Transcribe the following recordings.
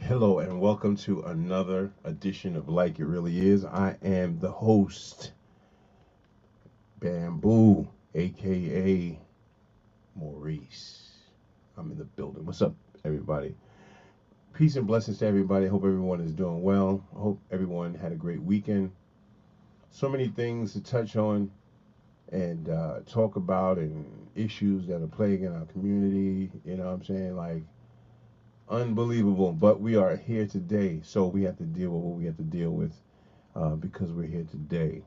Hello and welcome to another edition of Like It Really Is. I am the host, Bamboo, aka Maurice. I'm in the building. What's up, everybody? Peace and blessings to everybody. I hope everyone is doing well. I hope everyone had a great weekend. So many things to touch on and talk about, and issues that are plaguing our community. You know what I'm saying? Like, unbelievable, but we are here today, so we have to deal with what we have to deal with because we're here today.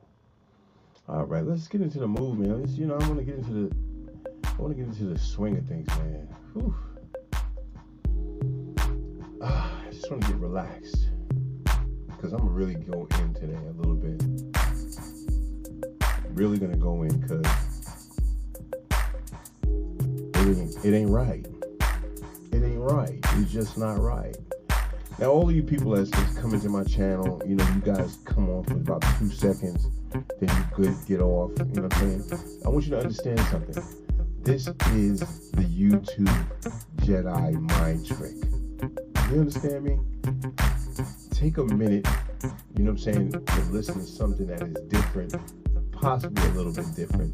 All right, let's get into the mood, man. I want to get into the swing of things, man. Whew. I just want to get relaxed because I'm gonna really go in today a little bit. Really gonna go in because it ain't right. It ain't right. It's just not right. Now, all of you people that's just come into my channel, you guys come on for about 2 seconds, then you good get off. You know what I'm saying? I want you to understand something. This is the YouTube Jedi mind trick. You understand me? Take a minute, you know what I'm saying, to listen to something that is different, possibly a little bit different.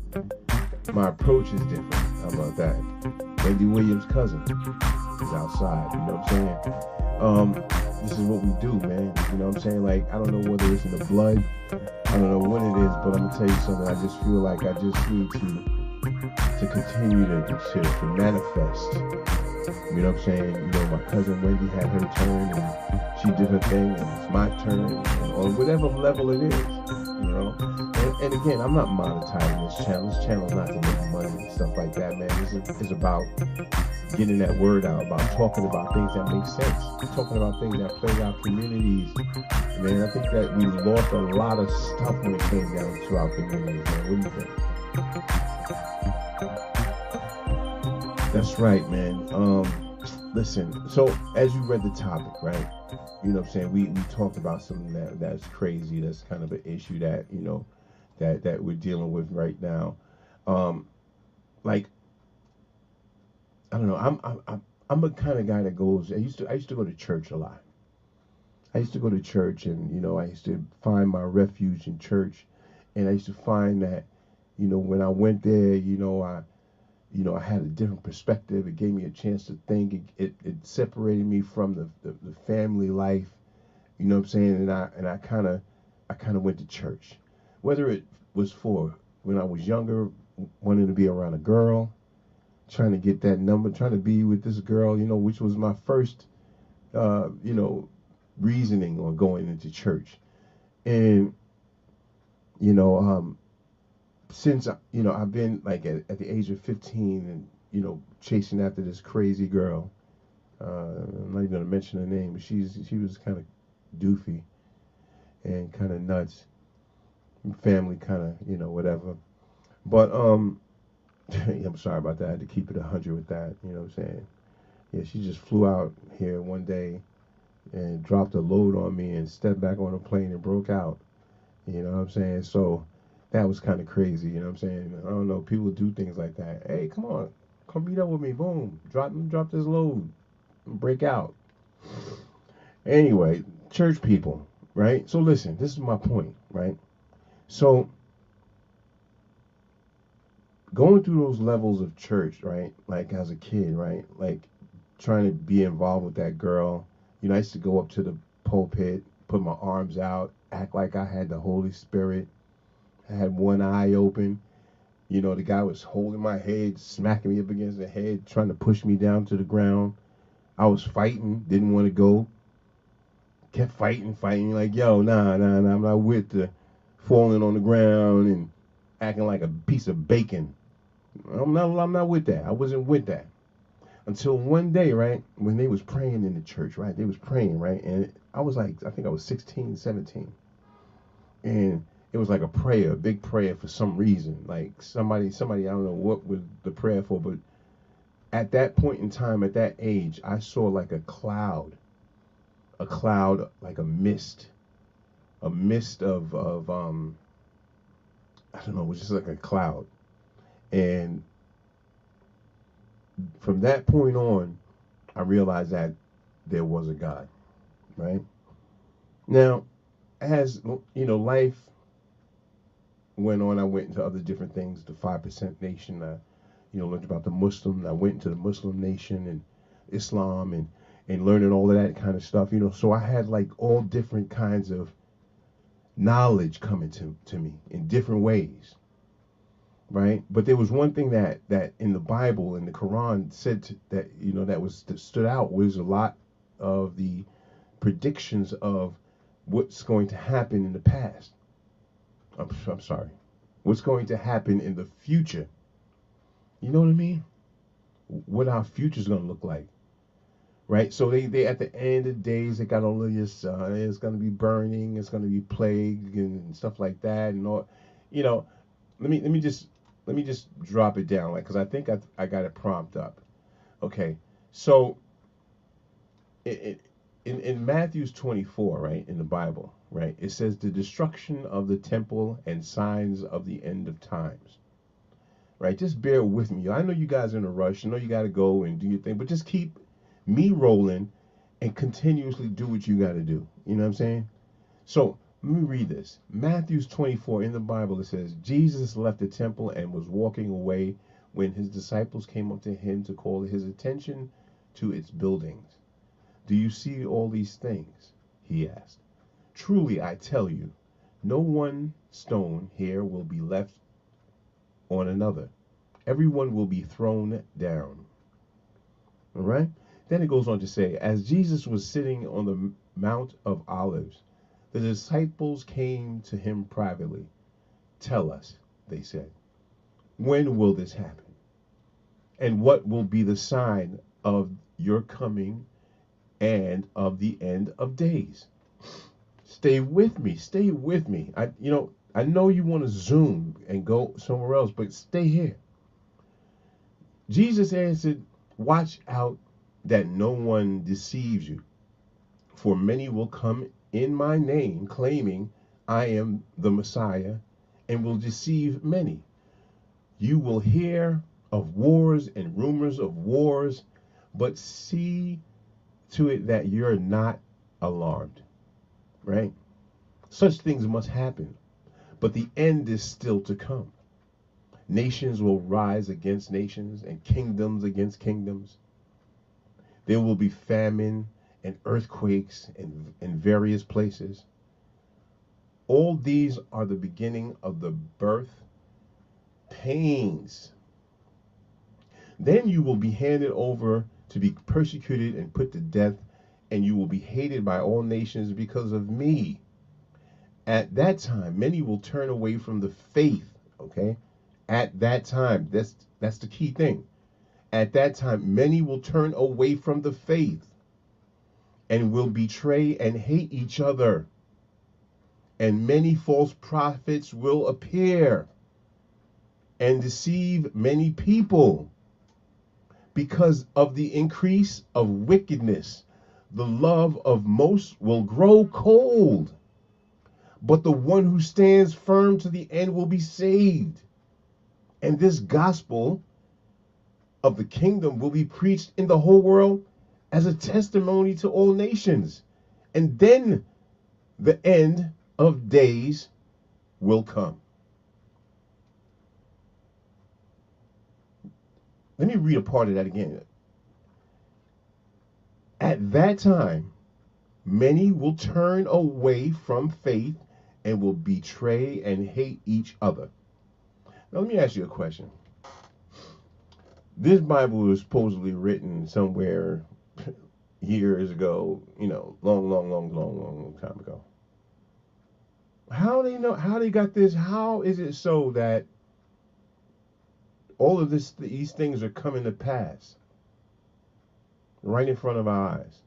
My approach is different. How about that? Wendy Williams' cousin is outside, you know what I'm saying? This is what we do, man. You know what I'm saying? Like, I don't know whether it's in the blood, I don't know what it is, but I'm gonna tell you something. I just feel like I just need to continue to manifest. You know what I'm saying? My cousin Wendy had her turn and she did her thing, and it's my turn, and on whatever level it is, And again, I'm not monetizing this channel. This channel's not to make money and stuff like that, man. This is about getting that word out, about talking about things that make sense, talking about things that plague our communities. Man, I think that we lost a lot of stuff when it came down to our communities, man. What do you think? That's right, man. Listen, so as you read the topic, right? You know what I'm saying? We talked about something that's crazy, that's kind of an issue that, that we're dealing with right now. Like, I don't know, I'm a kind of guy that goes, I used to go to church a lot. I used to go to church, and I used to find my refuge in church, and I used to find that, when I went there, I had a different perspective. It gave me a chance to think. It separated me from the family life. You know what I'm saying? And I kind of went to church, whether it was for when I was younger, wanting to be around a girl, trying to get that number, trying to be with this girl, which was my first, reasoning on going into church, and since I've been like at the age of 15 and chasing after this crazy girl. I'm not even gonna mention her name, but she was kind of doofy and kind of nuts. Family kind of whatever. But I'm sorry about that. I had to keep it 100 with that. You know what I'm saying? Yeah, she just flew out here one day and dropped a load on me and stepped back on a plane and broke out. You know what I'm saying? So that was kind of crazy, you know what I'm saying? I don't know, people do things like that. Hey, come on, come meet up with me, boom, drop this load, break out. Anyway, church people, right? So listen, this is my point, right? So going through those levels of church, right? Like as a kid, right? Like trying to be involved with that girl. I used to go up to the pulpit, put my arms out, act like I had the Holy Spirit. I had one eye open. The guy was holding my head, smacking me up against the head, trying to push me down to the ground. I was fighting, didn't want to go. Kept fighting, like, yo, nah, I'm not with the falling on the ground and acting like a piece of bacon. I'm not with that. I wasn't with that. Until one day, right, when they was praying in the church, right? They was praying, right? And I was like, I think I was 16, 17. And it was like a prayer, a big prayer for some reason. Like somebody, I don't know what was the prayer for, but at that point in time, at that age, I saw like a cloud, like a mist of I don't know, it was just like a cloud. And from that point on, I realized that there was a God, right? Now, as life went on, I went into other different things. The 5% Nation, I learned about the Muslim. I went into the Muslim nation and Islam and learning all of that kind of stuff. So I had like all different kinds of knowledge coming to me in different ways, right? But there was one thing that in the Bible, in the Quran, that stood out was a lot of the predictions of what's going to happen in the past. I'm sorry, what's going to happen in the future. You know what I mean? What our future's going to look like, right? So they at the end of the days, they got all of this. It's going to be burning. It's going to be plague and stuff like that, and all. You know, let me just drop it down, like, because I think I got it prompt up. Okay, so in Matthew's 24, right, in the Bible, right, it says the destruction of the temple and signs of the end of times. Right, just bear with me. I know you guys are in a rush. I know you got to go and do your thing, but just keep me rolling and continuously do what you got to do. You know what I'm saying? So let me read this. Matthew's 24 in the Bible, it says, Jesus left the temple and was walking away when his disciples came up to him to call his attention to its buildings. Do you see all these things? He asked. Truly, I tell you, no one stone here will be left on another. Everyone will be thrown down. All right? Then it goes on to say, as Jesus was sitting on the Mount of Olives, the disciples came to him privately. Tell us, they said, when will this happen? And what will be the sign of your coming and of the end of days? Stay with me. Stay with me. I know you want to zoom and go somewhere else, but stay here. Jesus answered, watch out that no one deceives you, for many will come in my name, claiming I am the Messiah, and will deceive many. You will hear of wars and rumors of wars, but see to it that you're not alarmed, right? Such things must happen, but the end is still to come. Nations will rise against nations and kingdoms against kingdoms. There will be famine and earthquakes in various places. All these are the beginning of the birth pains. Then you will be handed over to be persecuted and put to death, and you will be hated by all nations because of me. At that time, many will turn away from the faith, okay? At that time, that's the key thing. At that time, many will turn away from the faith and will betray and hate each other. And many false prophets will appear and deceive many people. Because of the increase of wickedness, the love of most will grow cold. But the one who stands firm to the end will be saved. And this gospel of the kingdom will be preached in the whole world as a testimony to all nations. And then the end of days will come. Let me read a part of that again. At that time, many will turn away from faith and will betray and hate each other. Now, let me ask you a question. This Bible was supposedly written somewhere years ago, long time ago. How they know? How they got this? How is it so that all of these things are coming to pass right in front of our eyes?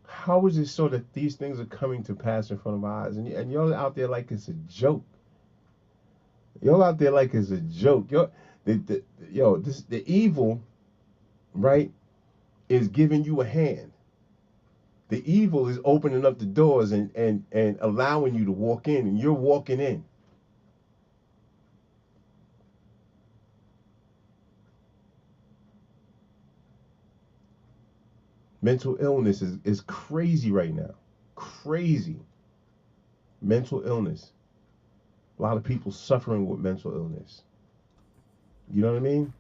How is it so that these things are coming to pass in front of our eyes? And y'all out there like it's a joke. Y'all out there like it's a joke. The evil, right, is giving you a hand. The evil is opening up the doors and allowing you to walk in, and you're walking in. Mental illness is crazy right now. Crazy. Mental illness. A lot of people suffering with mental illness. You know what I mean?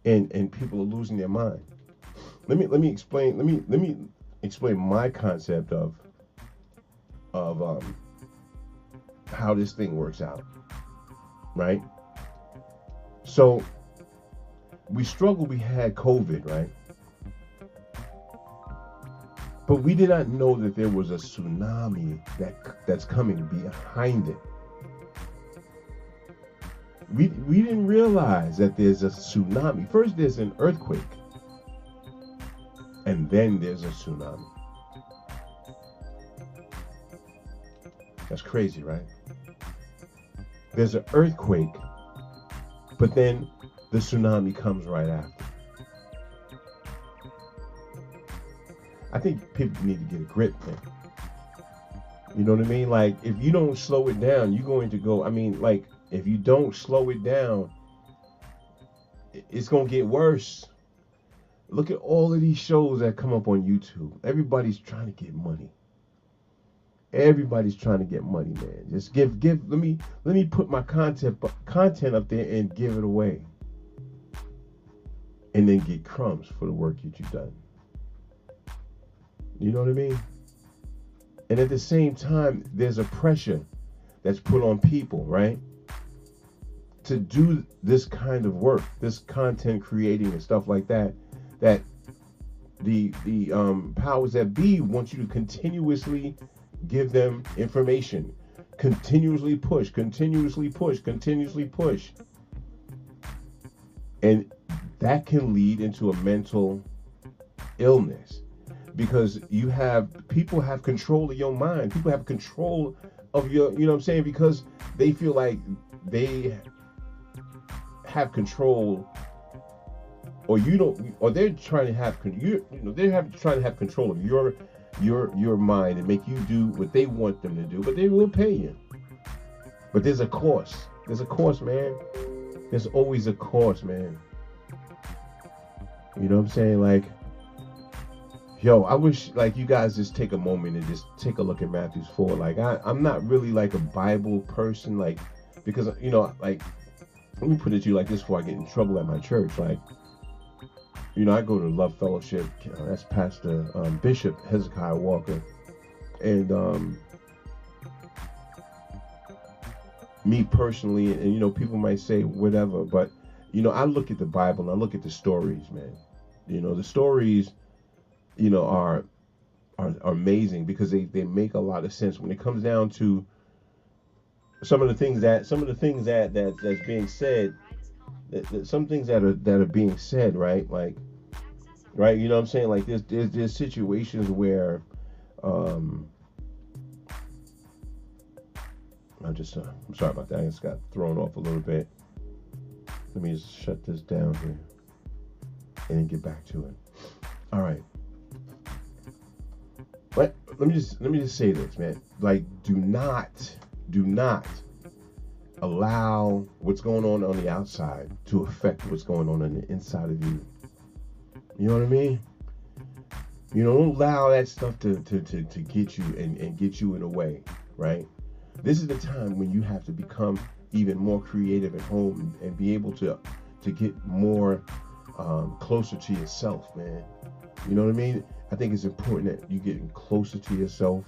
And people are losing their mind. Let me explain my concept of how this thing works out. Right? So we had COVID, right? But we did not know that there was a tsunami that's coming behind it. We didn't realize that there's a tsunami. First there's an earthquake, and then there's a tsunami. That's crazy, right? There's an earthquake, but then the tsunami comes right after. I think people need to get a grip, man. You know what I mean? Like, if you don't slow it down, you're going to go, if you don't slow it down, it's going to get worse. Look at all of these shows that come up on YouTube. Everybody's trying to get money. Everybody's trying to get money, man. Just let me put my content up there and give it away. And then get crumbs for the work that you've done. You know what I mean? And at the same time, there's a pressure that's put on people, right? To do this kind of work, this content creating and stuff like that, that the powers that be want you to continuously give them information, continuously push. And that can lead into a mental illness. Because people have control of your mind. People have control of your, you know what I'm saying? Because they feel like they have control, or you don't, or they're trying to have, trying to have control of your mind and make you do what they want them to do, but they will pay you. But there's a cost. There's a cost, man. There's always a cost, man. You know what I'm saying? Like, yo, I wish like you guys just take a moment and just take a look at Matthew 4. Like I'm not really like a Bible person, like, because like, let me put it to you like this before I get in trouble at my church. Like, I go to Love Fellowship. That's Pastor Bishop Hezekiah Walker, and me personally, and people might say whatever, but I look at the Bible and I look at the stories, man. The stories are amazing because they make a lot of sense when it comes down to some of the things that's being said. Some things that are being said, right? Like, right? You know what I'm saying? Like, there's situations where I'm sorry about that. I just got thrown off a little bit. Let me just shut this down here and then get back to it. All right. But let me just say this, man. Like, do not allow what's going on the outside to affect what's going on the inside of you. You know what I mean? Don't allow that stuff to get you and get you in a way, right? This is the time when you have to become even more creative at home and be able to get more closer to yourself, man. You know what I mean? I think it's important that you getting closer to yourself,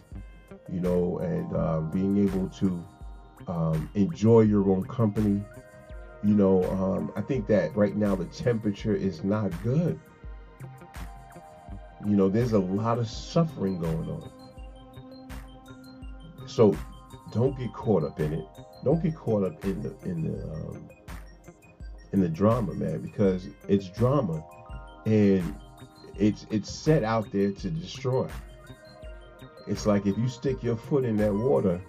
and being able to enjoy your own company. I think that right now the temperature is not good. There's a lot of suffering going on. So don't get caught up in it. Don't get caught up in the drama, man, because it's drama, and it's set out there to destroy. It's like if you stick your foot in that water,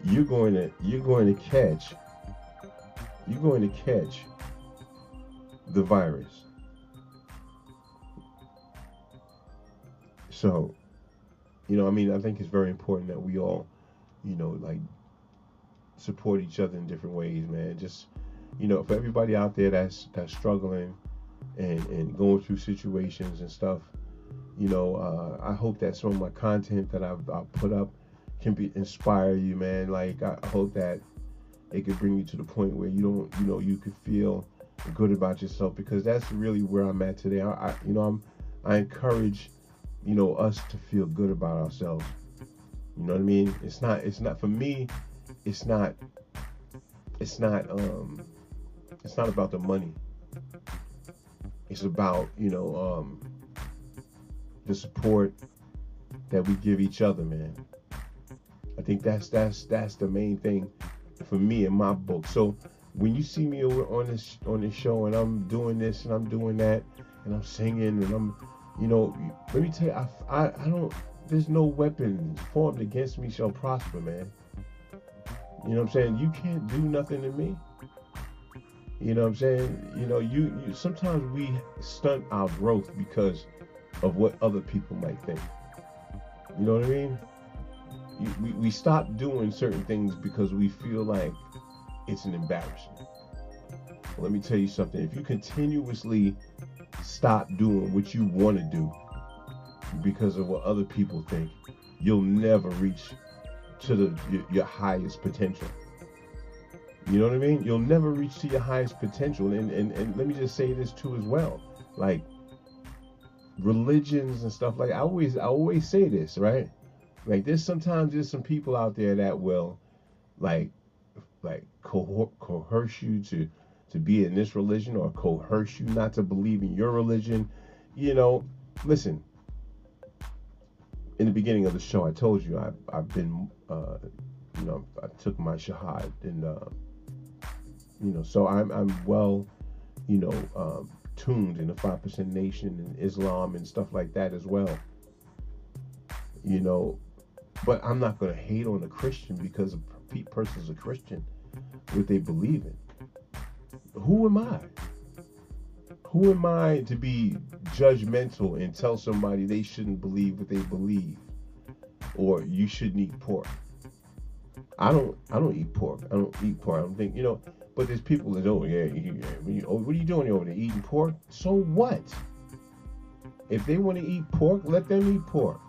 you're going to catch the virus. So, I think it's very important that we all, like, support each other in different ways, man. Just, for everybody out there that's struggling and going through situations and stuff, I hope that some of my content that I've put up can inspire you, man. Like, I hope that it could bring you to the point where you don't, you could feel good about yourself, because that's really where I'm at today. I encourage, us to feel good about ourselves. You know what I mean? It's not for me. It's not about the money. It's about, the support that we give each other, man. I think that's the main thing for me in my book. So when you see me over on this show, and I'm doing this and I'm doing that, and I'm singing, and I'm, let me tell you, I don't. There's no weapon formed against me shall prosper, man. You know what I'm saying? You can't do nothing to me. You know what I'm saying? You sometimes we stunt our growth because of what other people might think. You know what I mean? We stop doing certain things because we feel like it's an embarrassment. Well, let me tell you something. If you continuously stop doing what you want to do because of what other people think, you'll never reach to your highest potential. You know what I mean? You'll never reach to your highest potential. And let me just say this too as well. Like, religions and stuff, like I always say this, right? Like, there's some people out there that will like coerce you to be in this religion, or coerce you not to believe in your religion. Listen, in the beginning of the show, I told you I've been I took my shahad, and so I'm well tuned in the 5% Nation and Islam and stuff like that as well. But I'm not going to hate on a Christian because a person's a Christian, what they believe in. Who am I? Who am I to be judgmental and tell somebody they shouldn't believe what they believe, or you shouldn't eat pork? I don't eat pork. I don't eat pork. I don't think, but there's people that, what are you doing over there, eating pork? So what? If they want to eat pork, let them eat pork.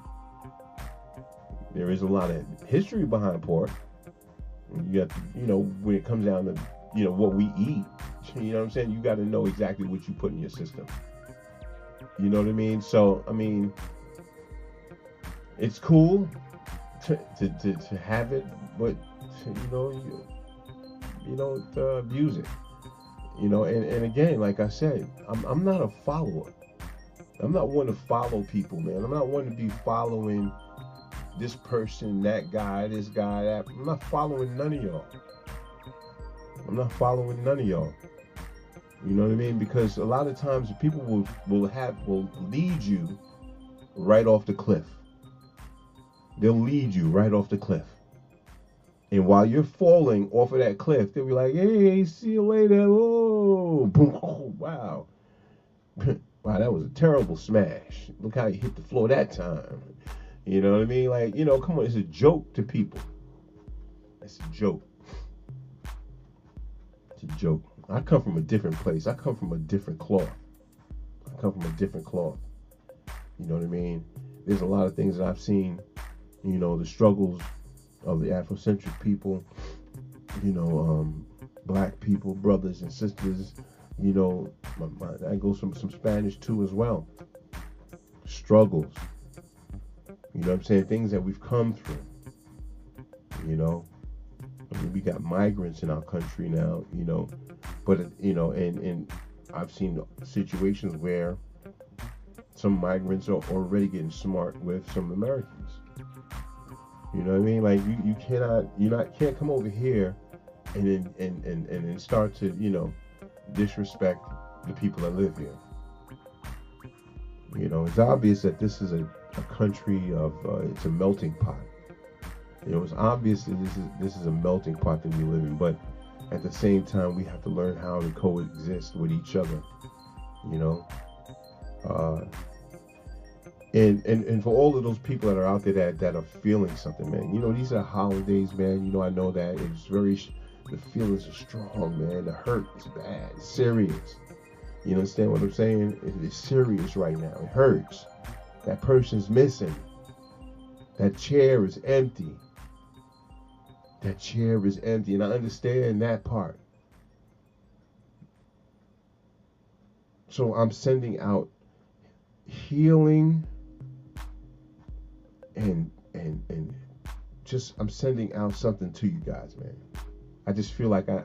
There is a lot of history behind pork. You got, when it comes down to, what we eat, you know what I'm saying? You got to know exactly what you put in your system. You know what I mean? So, it's cool to have it, but, you don't abuse it. And again, like I said, I'm not a follower. I'm not one to follow people, man. I'm not one to be following this person, that guy, this guy, that. I'm not following none of y'all. You know what I mean? Because a lot of times people will lead you right off the cliff. They'll lead you right off the cliff. And while you're falling off of that cliff, they'll be like, "Hey, see you later." Oh, boom! Oh, wow! Wow, that was a terrible smash. Look how you hit the floor that time. You know what I mean? Like, come on, it's a joke to people. It's a joke. It's a joke. I come from a different place. I come from a different cloth. You know what I mean? There's a lot of things that I've seen, the struggles of the Afrocentric people, black people, brothers and sisters, I go some Spanish too as well. Struggles. You know what I'm saying? Things that we've come through. We got migrants in our country now, but, and I've seen situations where some migrants are already getting smart with some Americans. You know what I mean? Like you cannot, can't come over here and then start to, disrespect the people that live here. It's obvious that this is a country of it's a melting pot. It's obvious that this is a melting pot that we live in, but at the same time we have to learn how to coexist with each other. You know, uh, and for all of those people that are out there that are feeling something, man. These are holidays, man. I know that it's the feelings are strong, man. The hurt is bad, it's serious. You understand what I'm saying? It is serious right now. It hurts. That person's missing. That chair is empty. That chair is empty, and I understand that part. So I'm sending out healing and just I'm sending out something to you guys, man. I just feel like I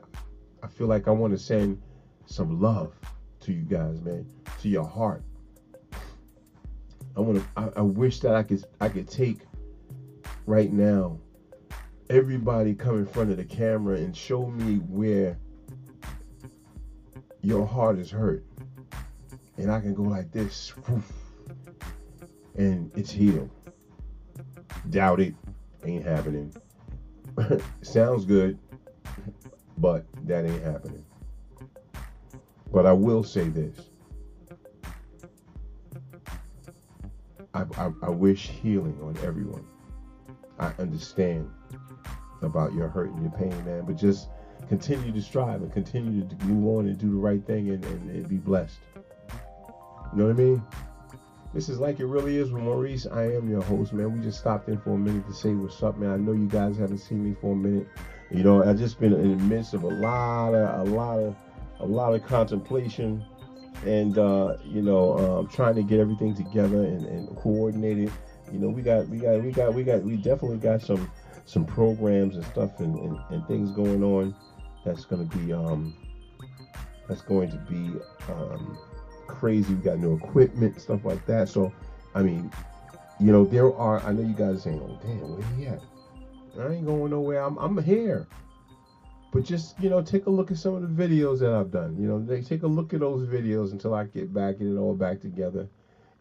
feel like I want to send some love to you guys, man, to your heart. I wish that I could take right now everybody come in front of the camera and show me where your heart is hurt, and I can go like this, and it's healed. Doubt it. Ain't happening. Sounds good, but that ain't happening. But I will say this. I wish healing on everyone. I understand about your hurt and your pain, man, but just continue to strive and continue to move on and do the right thing and be blessed. You know what I mean? This is Like It Really Is with Maurice. I am your host, man. We just stopped in for a minute to say what's up, man. I know you guys haven't seen me for a minute. I've just been in the midst of a lot of contemplation and trying to get everything together and coordinate it. We definitely got some programs and stuff and things going on that's going to be crazy. We got new equipment, stuff like that. So I mean, I know you guys are saying, oh damn, where he at? I ain't going nowhere. I'm here. But just, take a look at some of the videos that I've done. Take a look at those videos until I get it all back together.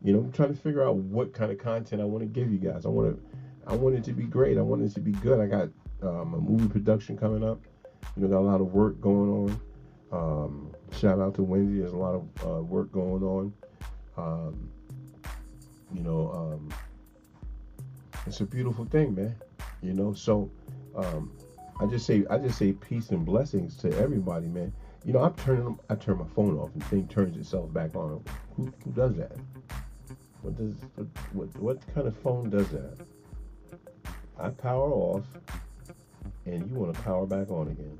I'm trying to figure out what kind of content I want to give you guys. I want it to be great. I want it to be good. I got a movie production coming up. Got a lot of work going on. Shout out to Wendy. There's a lot of work going on. It's a beautiful thing, man. So I just say peace and blessings to everybody, man. I turn my phone off and the thing turns itself back on. Who does that? What kind of phone does that? I power off and you want to power back on again.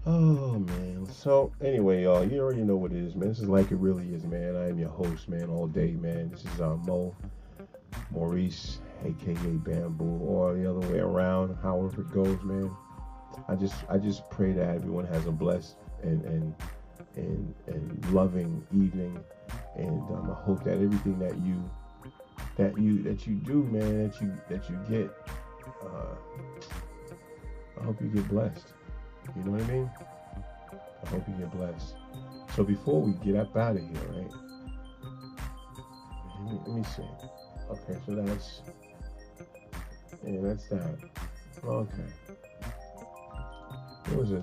Oh man. So anyway, y'all, you already know what it is, man. This is Like It Really Is, man. I am your host, man, all day, man. This is Maurice, aka Bamboo, or the other way around, however it goes, man. I just pray that everyone has a blessed and loving evening, and I hope that everything that you do, man, that you get, I hope you get blessed. You know what I mean? I hope you get blessed. So before we get up out of here, right? Let me see. Okay, so that's that. Okay.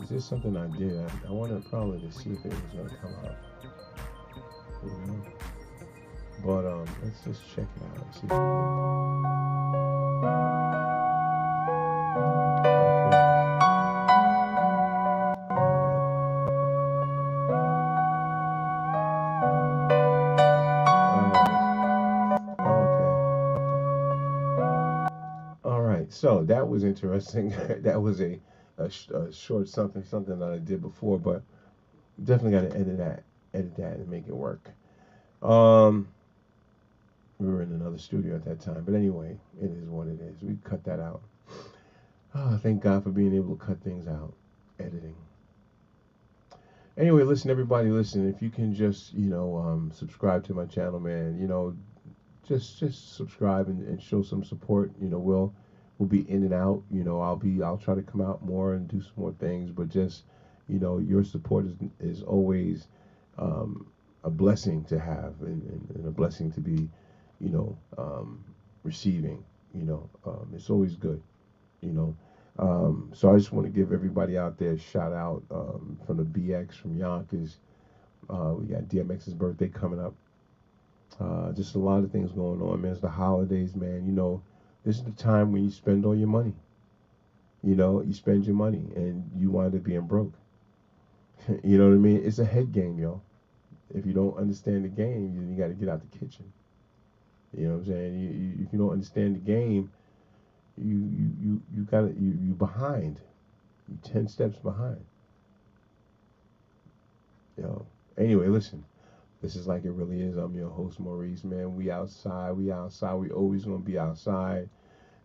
There's something I did. I wanted probably to see if it was gonna come out. But let's just check it out. Let's see if we So that was interesting. That was a short something that I did before, but definitely got to edit that and make it work. We were in another studio at that time, but anyway, it is what it is. We cut that out. Thank God for being able to cut things out, editing. Anyway, listen, everybody, listen. If you can just, subscribe to my channel, man. just subscribe and show some support. We'll be in and out. I'll try to come out more and do some more things, but just your support is always a blessing to have, and a blessing to be receiving. It's always good. So I just want to give everybody out there a shout out, from the BX, from Yonkers. We got DMX's birthday coming up. Just a lot of things going on, man. It's the holidays, man. This is the time when you spend all your money. You spend your money and you wind up being broke. You know what I mean? It's a head game, yo. If you don't understand the game, you got to get out the kitchen. You know what I'm saying? If you don't understand the game, you behind. You 10 steps behind. Anyway, listen. This is Like It Really Is. I'm your host, Maurice, man. We outside. We always going to be outside.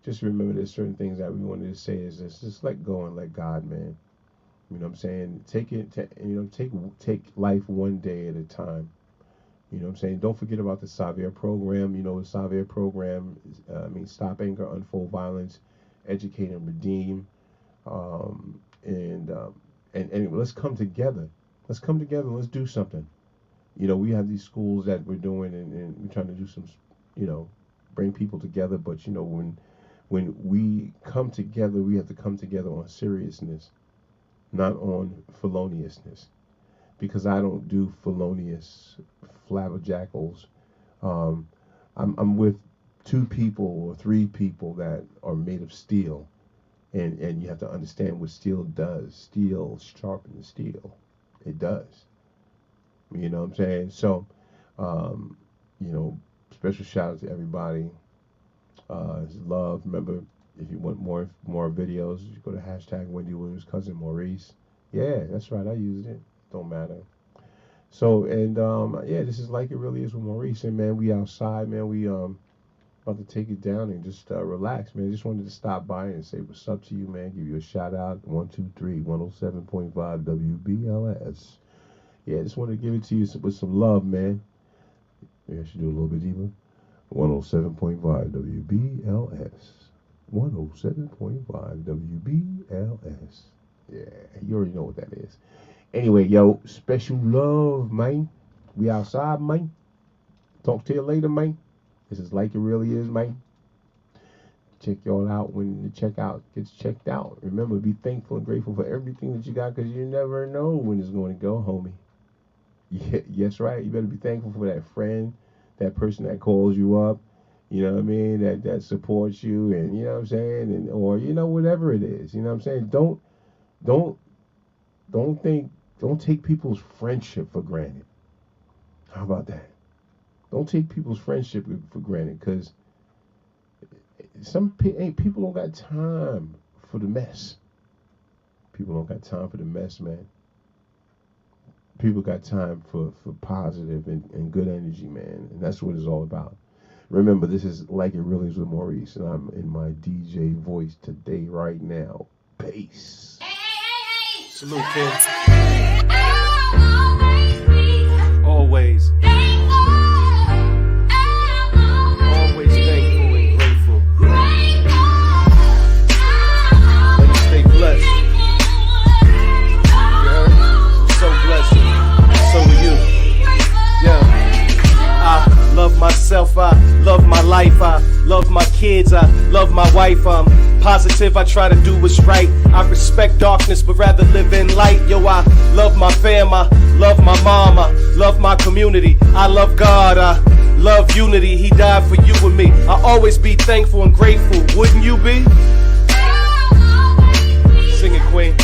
Just remember there's certain things that we wanted to say is this. Just let go and let God, man. You know what I'm saying? Take life one day at a time. You know what I'm saying? Don't forget about the Xavier program. The Xavier program means Stop Anger, Unfold Violence, Educate and Redeem. And anyway, let's come together. Let's come together and let's do something. We have these schools that we're doing, and we're trying to do some, bring people together. But, when we come together, we have to come together on seriousness, not on feloniousness. Because I don't do felonious flabberjackals. I'm with 2 people or 3 people that are made of steel. And you have to understand what steel does. Steel sharpens steel. It does. You know what I'm saying? So, special shout out to everybody. Love. Remember, if you want more videos, you go to hashtag Wendy Williams Cousin Maurice. Yeah, that's right. I used it. Don't matter. So, and this is Like It Really Is with Maurice. And man, we outside, man. We about to take it down and just relax, man. Just wanted to stop by and say what's up to you, man. Give you a shout out. 123 107.5 WBLS. Yeah, just wanted to give it to you with some love, man. Maybe I should do a little bit deeper. 107.5 WBLS. 107.5 WBLS. Yeah, you already know what that is. Anyway, yo, special love, man. We outside, man. Talk to you later, man. This is Like It Really Is, man. Check y'all out when the checkout gets checked out. Remember, be thankful and grateful for everything that you got, because you never know when it's going to go, homie. Yeah, yes, right. You better be thankful for that friend, that person that calls you up, you know what I mean, that supports you, and you know what I'm saying, and or whatever it is, you know what I'm saying. Don't take people's friendship for granted. How about that? Don't take people's friendship for granted, because people don't got time for the mess. People don't got time for the mess, man. People got time for positive and good energy, man. And that's what it's all about. Remember, this is Like It Really Is with Maurice, and I'm in my DJ voice today, right now. Peace. Salute, kid. Always. Always thankful and grateful. Let me stay blessed. You heard? I'm so blessed. So are you. Yeah. I love myself. I love my life. I love my kids. I love my wife. I'm positive. I try to do what's right. I respect darkness, but rather live in light. Yo, I love my fam. I love my mom. I love my community. I love God. I love unity. He died for you and me. I always be thankful and grateful. Wouldn't you be? Sing it, Queen.